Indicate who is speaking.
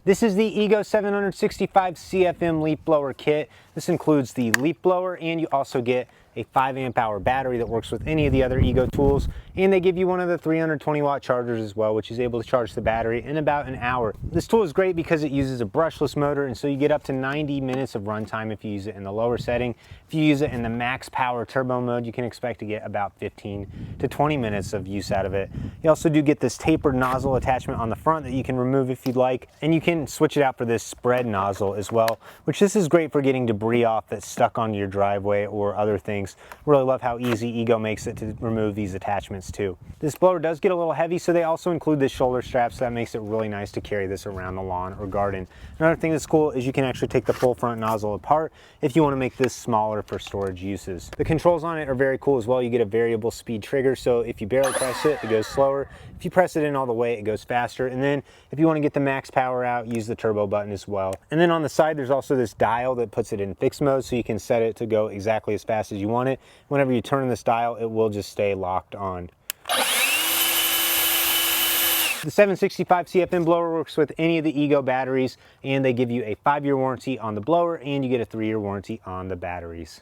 Speaker 1: This is the Ego 765 CFM leaf blower kit. This includes the leaf blower, and you also get a 5 amp hour battery that works with any of the other Ego tools, and they give you one of the 320 watt chargers as well, which is able to charge the battery in about an hour. This tool is great because it uses a brushless motor, and so you get up to 90 minutes of runtime if you use it in the lower setting. If you use it in the max power turbo mode, you can expect to get about 15 to 20 minutes of use out of it. You also do get this tapered nozzle attachment on the front that you can remove if you'd like, and you can switch it out for this spread nozzle as well, which this is great for getting debris off that's stuck on your driveway or other things. Really love how easy Ego makes it to remove these attachments too. This blower does get a little heavy, so they also include this shoulder strap, so that makes it really nice to carry this around the lawn or garden. Another thing that's cool is you can actually take the full front nozzle apart if you want to make this smaller for storage uses. The controls on it are very cool as well. You get a variable speed trigger, so if you barely press it, it goes slower. If you press it in all the way, it goes faster. And then if you want to get the max power out, use the turbo button as well. And then on the side, there's also this dial that puts it in fixed mode, so you can set it to go exactly as fast as you want it. Whenever you turn this dial, it will just stay locked on. The 765 CFM blower works with any of the Ego batteries, and they give you a 5-year warranty on the blower, and you get a 3-year warranty on the batteries.